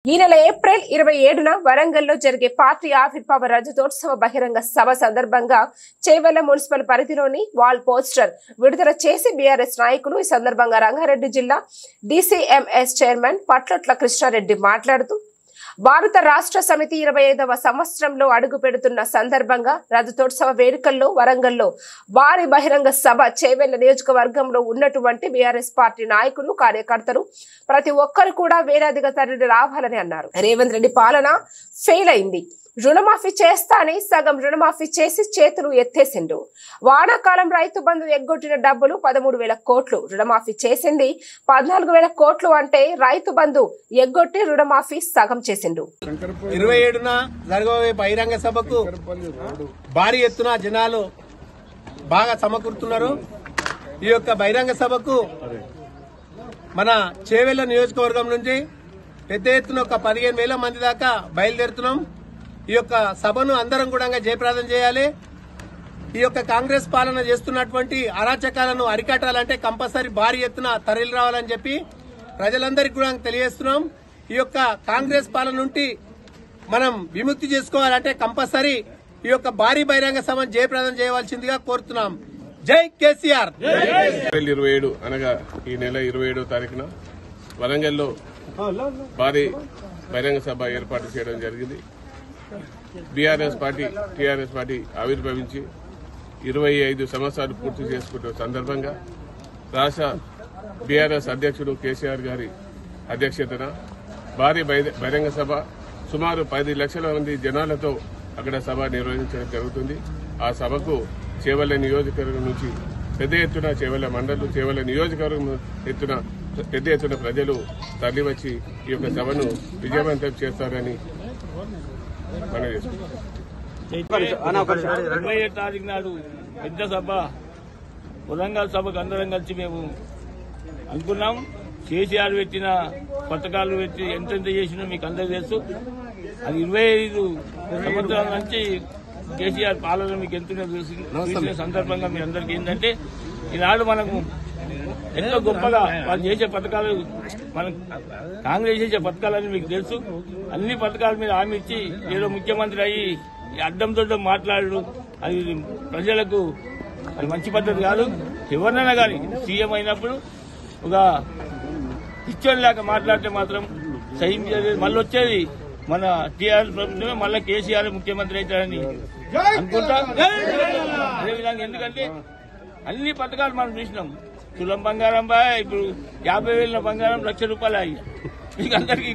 ఈ నెల ఏప్రిల్ 27న వరంగల్లో జరిగే పార్టీ ఆవిర్భావ రజతోత్సవ బహిరంగ సభ సందర్భంగా చేవెళ్ల మున్సిపల్ పరిధిలోని వాల్ పోస్టర్ విడుదల చేసి బీఆర్ఎస్ నాయకులు ఈ సందర్భంగా రంగారెడ్డి జిల్లా డీసీఎంఎస్ చైర్మన్ పట్లట్ల కృష్ణారెడ్డి మాట్లాడుతూ భారత రాష్ట్ర సమితి 25వ సంవత్సరంలో అడుగు పెడుతున్న సందర్భంగా రజతోత్సవ వేడుకల్లో వరంగల్లో భారీ బహిరంగ సభ చేవెళ్ల నియోజకవర్గంలో ఉన్నటువంటి బీఆర్ఎస్ పార్టీ నాయకులు కార్యకర్తలు ప్రతి ఒక్కరు కూడా వేలాదిగా తరలి రావాలని అన్నారు. రేవంత్ రెడ్డి పాలన ఫెయిల్ అయింది. రుణమాఫీ చేస్తా అని సగం రుణమాఫీ చేసి చేతులు ఎత్తేసిండు. వానాకాలం రైతు బంధు ఎగ్గొట్టిన డబ్బులు 13,000 కోట్లు, రుణమాఫీ చేసింది 14,000 కోట్లు అంటే రైతు బంధు ఎగ్గొట్టి రుణమాఫీ సగం చేసిండు. 27న జరగబోయే బహిరంగ సభకు భారీ ఎత్తున జనాలు బాగా సమకూరుతున్నారు. ఈ యొక్క బహిరంగ సభకు మన చేవెళ్ల నియోజకవర్గం నుంచి పెద్ద ఎత్తున ఒక 15,000 మంది దాకా బయలుదేరుతున్నాం. ఈ యొక్క సభను అందరం కూడా జయప్రదం చేయాలి. ఈ యొక్క కాంగ్రెస్ పాలన చేస్తున్నటువంటి అరాచకాలను అరికట్టాలంటే కంపల్సరీ భారీ ఎత్తున తరలి రావాలని చెప్పి ప్రజలందరికీ కూడా తెలియజేస్తున్నాం. ఈ యొక్క కాంగ్రెస్ పాలన నుండి మనం విముక్తి చేసుకోవాలంటే కంపల్సరీ ఈ యొక్క భారీ బహిరంగ సభను జయప్రదం చేయవలసిందిగా కోరుతున్నాం. జై కేసీఆర్. 27 అనగా ఈ నెల 27వ తారీఖున వరంగల్లో భారీ బహిరంగ సభ ఏర్పాటు చేయడం జరిగింది. బీఆర్ఎస్ పార్టీ టీఆర్ఎస్ పార్టీ ఆవిర్భవించి 25 సంవత్సరాలు పూర్తి చేసుకుంటున్న సందర్భంగా రాష్ట్ర బీఆర్ఎస్ అధ్యక్షుడు కేసీఆర్ గారి అధ్యక్షతన భారీ బహిరంగ సభ సుమారు 10 లక్షల మంది జనాలతో అక్కడ సభ నిర్వహించడం జరుగుతుంది. ఆ సభకు చేవెళ్ల నియోజకవర్గం నుంచి పెద్ద ఎత్తున చేవెళ్ల మండలం చేవెళ్ల నియోజకవర్గం పెద్ద ఎత్తున ప్రజలు తరలివచ్చి ఈ యొక్క సభను విజయవంతం చేస్తారని మనం చేసుకుంటాం. 27 తారీఖు నాడు పెద్ద సభ వరంగల్ సభకు అందరం కలిసి మేము అనుకున్నాం. కేసీఆర్ పెట్టిన పథకాలు పెట్టి ఎంతెంత చేసినా మీకు అందరూ తెలుసు. అది 25 సంవత్సరాల నుంచి కేసీఆర్ పాలన మీకు ఎంత చూసిన సందర్భంగా మీ అందరికీ ఏంటంటే ఈనాడు మనకు ఎంతో గొప్పగా వాళ్ళు చేసే పథకాలు మనం కాంగ్రెస్ చేసే పథకాలని మీకు తెలుసు. అన్ని పథకాల మీద హామీ ఇచ్చి ఏదో ముఖ్యమంత్రి అయ్యి అడ్డంతో మాట్లాడు అది ప్రజలకు అది మంచి పద్ధతి కాదు. ఎవరినైనా కానీ సీఎం అయినప్పుడు ఒక పిచ్చోని లేక మాట్లాడితే మాత్రం సహించేది. మళ్ళీ వచ్చేది మన టీఆర్ఎస్ ప్రభుత్వమే, మళ్ళీ కేసీఆర్ ముఖ్యమంత్రి అవుతారని అనుకుంటా. అదేవిధంగా ఎందుకంటే అన్ని పథకాలు మనం చూసినాం. తులం బంగారం ఇప్పుడు 50,000 బంగారం ₹1,00,000 అయ్యి మీకు అందరికీ